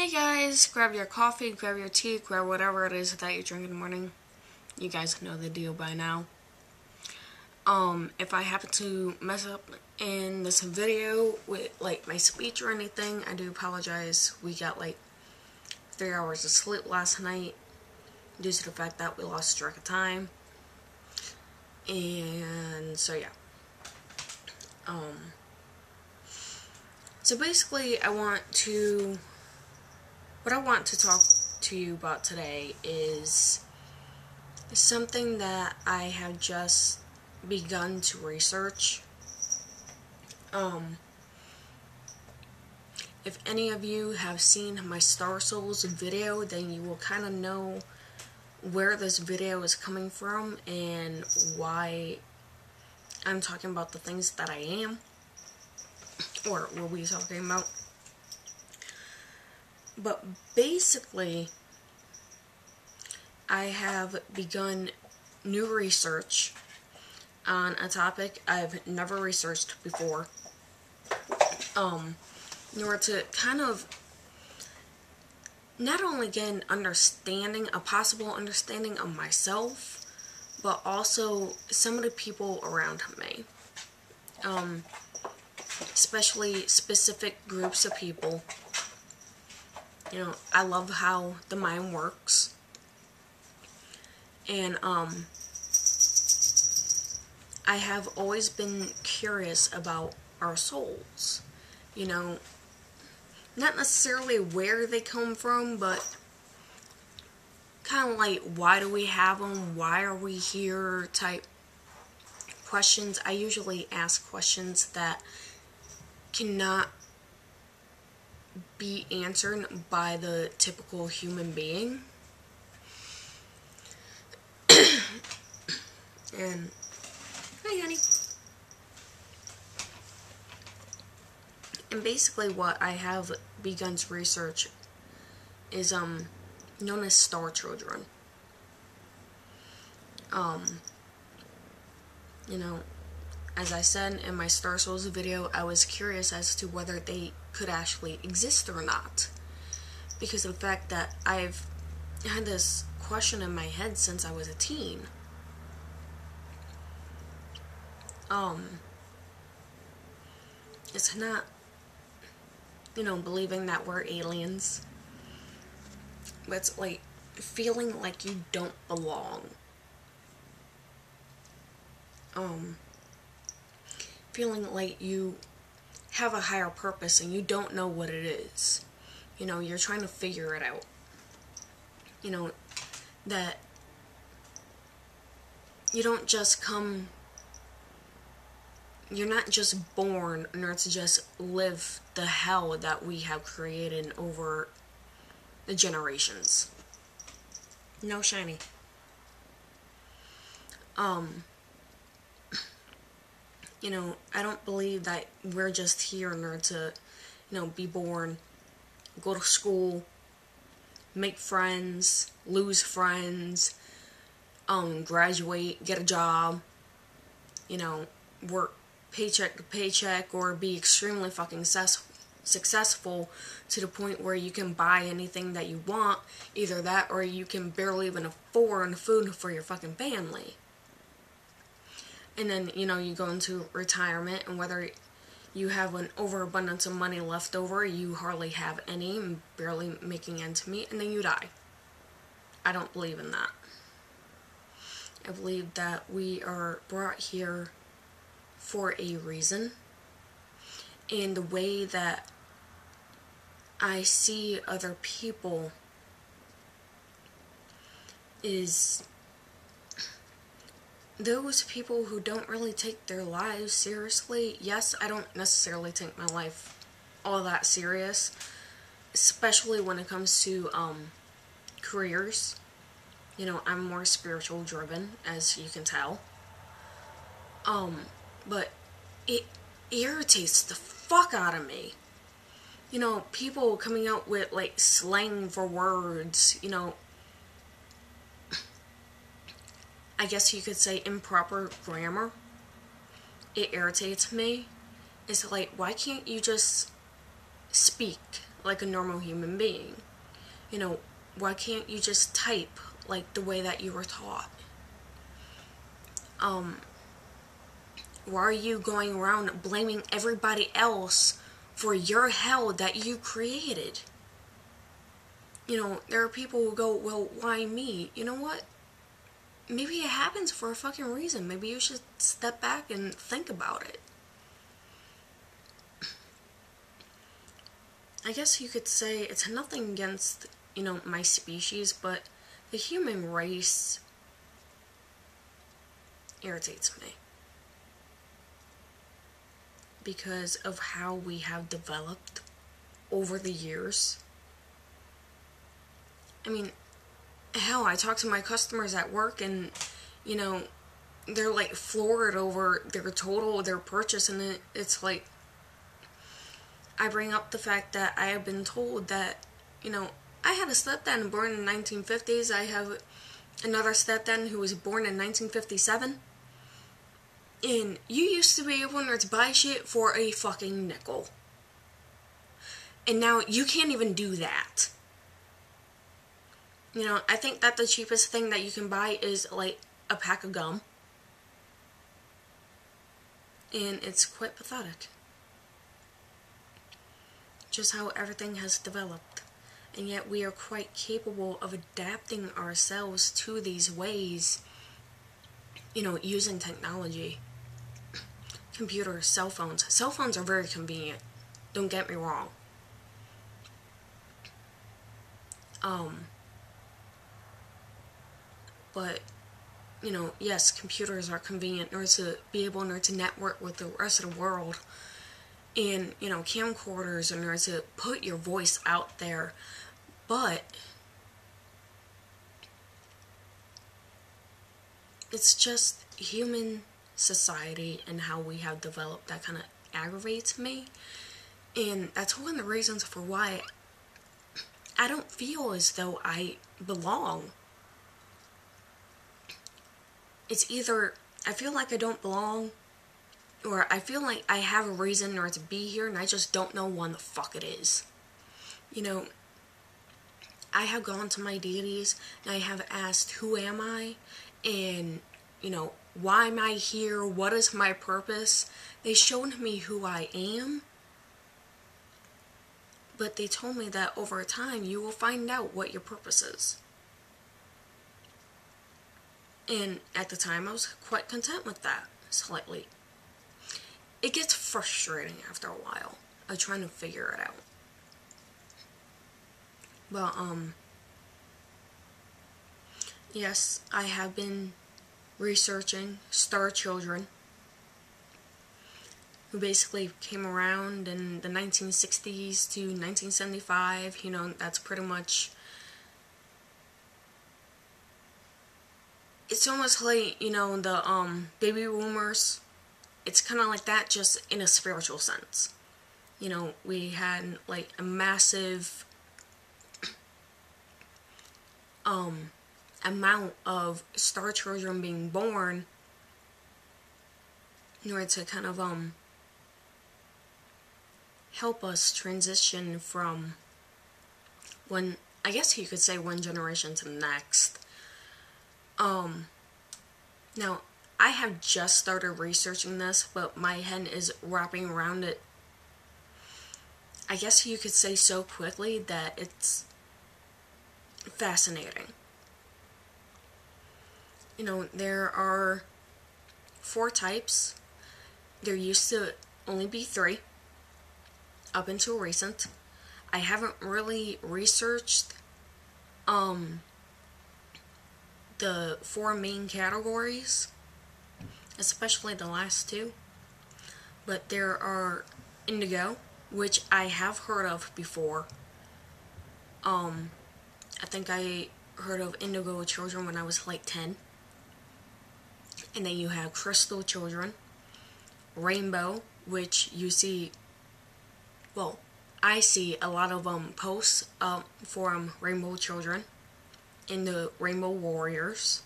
Hey guys, grab your coffee, grab your tea, grab whatever it is that you drink in the morning. You guys know the deal by now. If I happen to mess up in this video with like my speech or anything, I do apologize. We got like 3 hours of sleep last night due to the fact that we lost track of time. And so yeah. So basically what I want to talk to you about today is something that I have just begun to research. If any of you have seen my Star Souls video, then you will kind of know where this video is coming from and why I'm talking about the things that I am, or will be talking about. But basically, I have begun new research on a topic I've never researched before, in order to kind of not only get an understanding, a possible understanding of myself, but also some of the people around me, especially specific groups of people. You know, I love how the mind works, and I have always been curious about our souls. You know, not necessarily where they come from, but kind of like, why do we have them? Why are we here? Type questions. I usually ask questions that cannot be answered by the typical human being. And hi, honey. And basically what I have begun to research is known as star children. You know, as I said in my Star Souls video, I was curious as to whether they could actually exist or not, because of the fact that I've had this question in my head since I was a teen. It's not, you know, believing that we're aliens, but it's like feeling like you don't belong. Feeling like you have a higher purpose and you don't know what it is. You know, you're trying to figure it out. You know, that you don't just come, you're not just born in order to just live the hell that we have created over the generations. No shiny. You know, I don't believe that we're just here in order to, you know, be born, go to school, make friends, lose friends, graduate, get a job, you know, work paycheck to paycheck, or be extremely fucking successful to the point where you can buy anything that you want. Either that, or you can barely even afford food for your fucking family. And then, you know, you go into retirement, and whether you have an overabundance of money left over, you hardly have any, and barely making ends meet, and then you die. I don't believe in that. I believe that we are brought here for a reason, and the way that I see other people is those people who don't really take their lives seriously. Yes, I don't necessarily take my life all that serious, especially when it comes to careers. You know, I'm more spiritual driven, as you can tell. But it irritates the fuck out of me. You know, people coming out with like slang for words, you know, I guess you could say improper grammar. It irritates me. It's like, why can't you just speak like a normal human being. You know, why can't you just type like the way that you were taught? Why are you going around blaming everybody else for your hell that you created? You know, there are people who go, well, why me? You know what? Maybe it happens for a fucking reason. Maybe you should step back and think about it. I guess you could say it's nothing against, you know, my species, but the human race irritates me. Because of how we have developed over the years. I mean, hell, I talk to my customers at work and, you know, they're like floored over their purchase, and it's like, I bring up the fact that I have been told that, you know, I had a stepdad born in the 1950s, I have another stepdad who was born in 1957, and you used to be able to buy shit for a fucking nickel. And now you can't even do that. You know, I think that the cheapest thing that you can buy is like a pack of gum. And it's quite pathetic. Just how everything has developed. And yet we are quite capable of adapting ourselves to these ways, you know, using technology. Computers, cell phones. Cell phones are very convenient. Don't get me wrong. But, you know, yes, computers are convenient in order to be able to network with the rest of the world. And, you know, camcorders in order to put your voice out there. But it's just human society and how we have developed that kind of aggravates me. And that's one of the reasons for why I don't feel as though I belong. It's either I feel like I don't belong, or I feel like I have a reason or to be here and I just don't know when the fuck it is. You know, I have gone to my deities and I have asked, who am I? And, you know, why am I here? What is my purpose? They showed me who I am. But they told me that over time you will find out what your purpose is. And at the time I was quite content with that, slightly. It gets frustrating after a while of trying to figure it out. But, yes, I have been researching star children who basically came around in the 1960s to 1975. You know, that's pretty much, it's almost like, you know, the baby boomers. It's kind of like that, just in a spiritual sense. You know, we had like a massive amount of star children being born in order to kind of help us transition from one, I guess you could say, one generation to the next. Now, I have just started researching this, but my head is wrapping around it, I guess you could say, so quickly that it's fascinating. You know, there are 4 types. There used to only be 3, up until recent. I haven't really researched the 4 main categories, especially the last 2. But there are indigo, which I have heard of before. I think I heard of indigo children when I was like 10. And then you have crystal children, rainbow, which you see, well, I see a lot of posts for rainbow children in the rainbow warriors.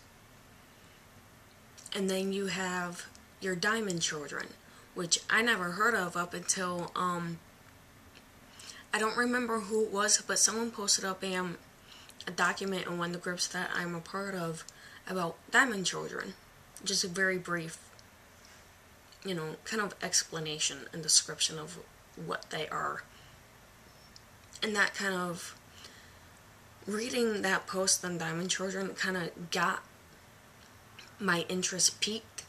And then you have your diamond children, which I never heard of up until I don't remember who it was, but someone posted up a document in one of the groups that I'm a part of about diamond children. Just a very brief, kind of explanation and description of what they are. And that kind of, reading that post on diamond children kind of got my interest peaked.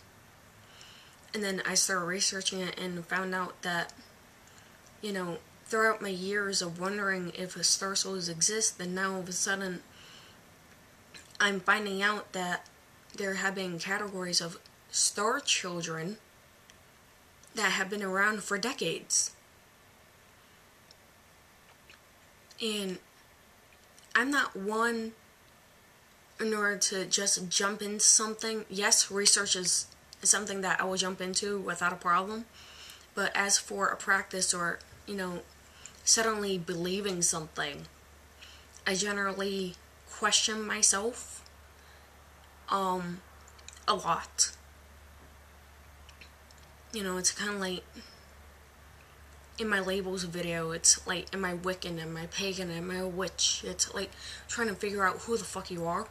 And then I started researching it and found out that, throughout my years of wondering if star souls exist, then now all of a sudden I'm finding out that there have been categories of star children that have been around for decades. And I'm not one in order to just jump into something. Yes, research is something that I will jump into without a problem. But as for a practice or, suddenly believing something, I generally question myself a lot. It's kind of like in my labels video, it's like, am I Wiccan, am I pagan, am I a witch? It's like trying to figure out who the fuck you are.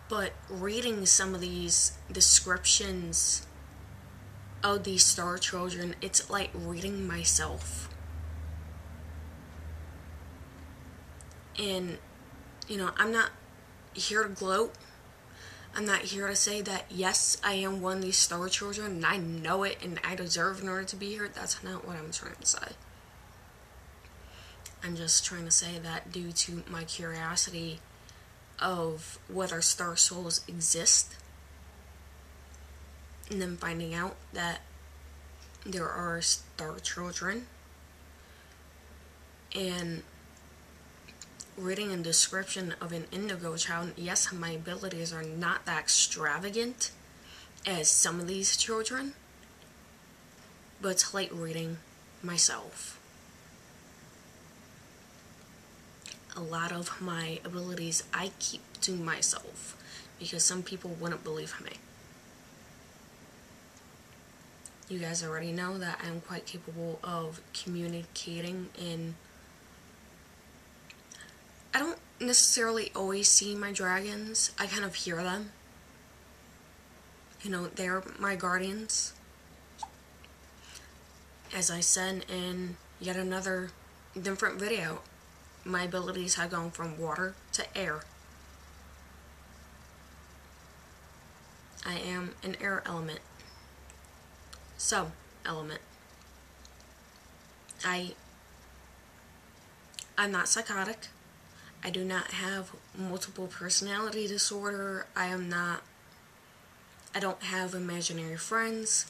But reading some of these descriptions of these star children, it's like reading myself. And, I'm not here to gloat. I'm not here to say that, yes, I am one of these star children, and I know it, and I deserve in order to be here. That's not what I'm trying to say. I'm just trying to say that due to my curiosity of whether star souls exist, and then finding out that there are star children, and reading a description of an indigo child, yes, my abilities are not that extravagant as some of these children, but it's like reading myself. A lot of my abilities I keep to myself because some people wouldn't believe me. You guys already know that I'm quite capable of communicating, and I don't necessarily always see my dragons. I kind of hear them. They're my guardians. As I said in yet another different video, my abilities have gone from water to air. I am an air element. Element. I'm not psychotic. I do not have multiple personality disorder. I don't have imaginary friends.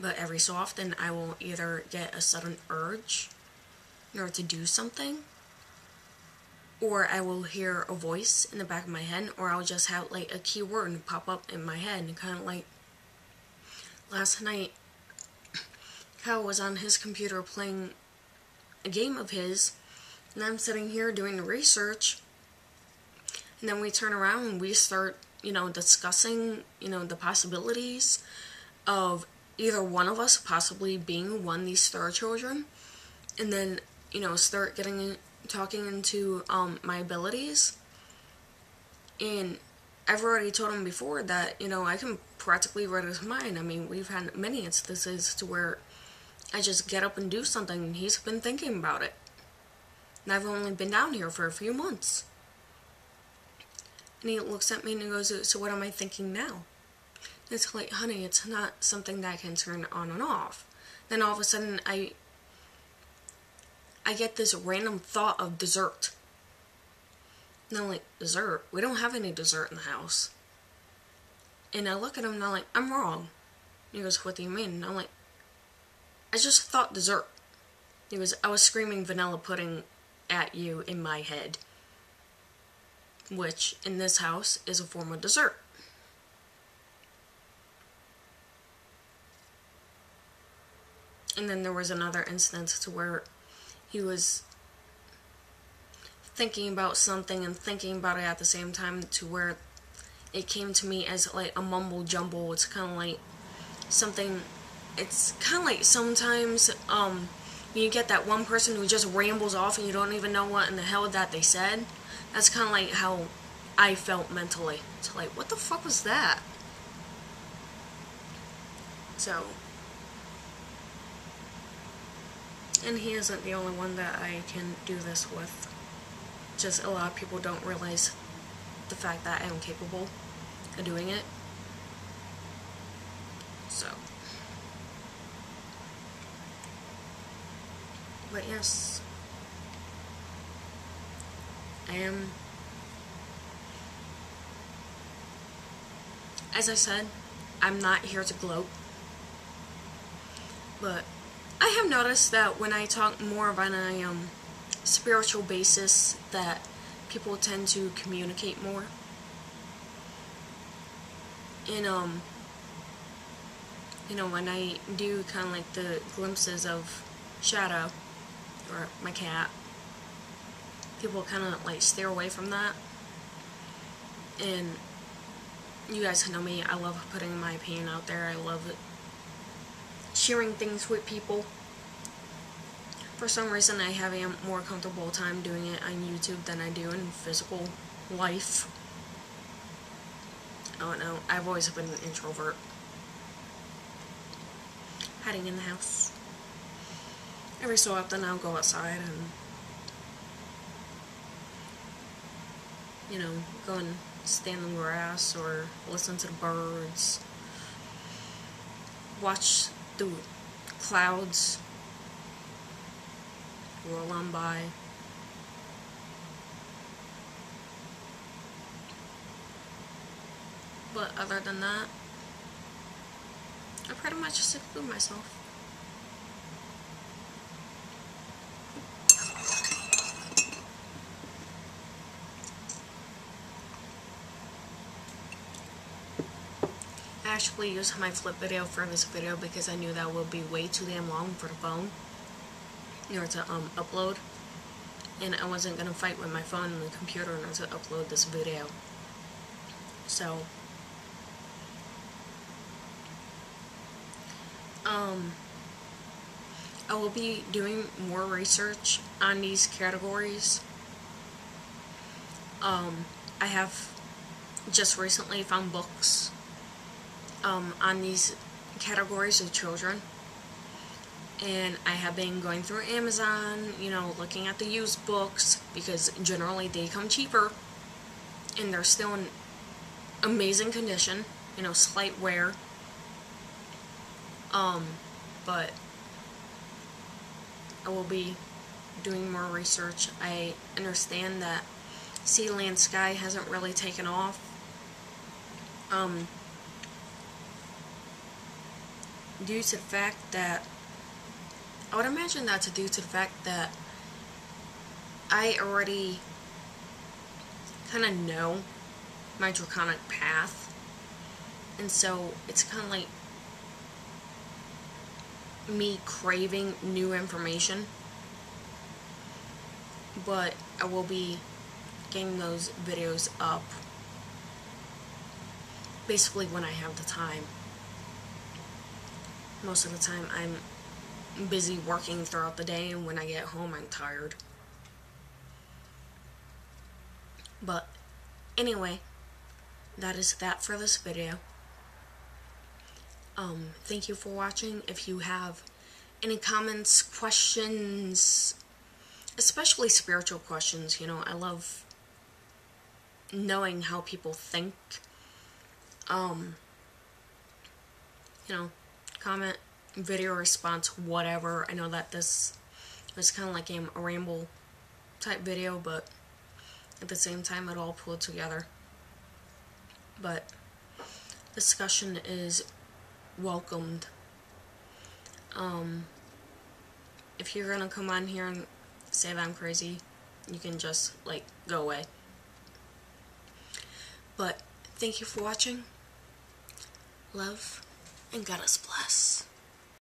But every so often I will either get a sudden urge in order to do something, or I will hear a voice in the back of my head, or I'll just have like a keyword pop up in my head, and kind of like last night Kyle was on his computer playing a game of his, and I'm sitting here doing the research, and then we turn around and we start, discussing, the possibilities of either one of us possibly being one of these star children, and then, start talking into, my abilities. And I've already told him before that, I can practically read his mind. I mean, we've had many instances to where I just get up and do something, and he's been thinking about it. And I've only been down here for a few months. And he looks at me and he goes, so what am I thinking now? And it's like, honey, it's not something that I can turn on and off. Then all of a sudden, I get this random thought of dessert. And I'm like, dessert? We don't have any dessert in the house. And I look at him and I'm like, I'm wrong. And he goes, what do you mean? And I'm like, I just thought dessert. He goes, I was screaming vanilla pudding at you in my head, which in this house is a form of dessert. And then there was another instance to where he was thinking about something and thinking about it at the same time, to where it came to me as like a mumble jumble. It's kind of like something, it's kind of like sometimes You get that one person who just rambles off and you don't even know what in the hell that they said. That's kind of like how I felt mentally. It's like, what the fuck was that? So, and he isn't the only one that I can do this with. Just a lot of people don't realize the fact that I am capable of doing it. So, but yes, I am, as I said, I'm not here to gloat, but I have noticed that when I talk more about a spiritual basis, that people tend to communicate more. And you know, when I do kind of like the glimpses of Shadow or my cat, people kind of like steer away from that. And you guys know me, I love putting my opinion out there. I love it, sharing things with people. For some reason, I have a more comfortable time doing it on YouTube than I do in physical life. I don't know, I've always been an introvert. Hiding in the house. Every so often I'll go outside and, you know, go and stand in the grass or listen to the birds. Watch the clouds roll on by. But other than that, I pretty much seclude myself. I actually used my flip video for this video because I knew that would be way too damn long for the phone in order to upload, and I wasn't gonna fight with my phone and the computer in order to upload this video. So I will be doing more research on these categories. I have just recently found books on these categories of children, and I have been going through Amazon, you know, looking at the used books, because generally they come cheaper and they're still in amazing condition, you know, slight wear. But I will be doing more research. I understand that Sea, Land, Sky hasn't really taken off. Due to the fact that, I would imagine that's due to the fact that I already kind of know my draconic path, and so it's kind of like me craving new information. But I will be getting those videos up basically when I have the time. Most of the time I'm busy working throughout the day, and when I get home I'm tired. But anyway, that is that for this video. Thank you for watching. If you have any comments, questions, especially spiritual questions, you know, I love knowing how people think. You know, comment, video response, whatever. I know that this was kind of like a ramble type video, but at the same time it all pulled together. But discussion is welcomed. If you're gonna come on here and say that I'm crazy, you can just like go away. But thank you for watching. Love and God bless.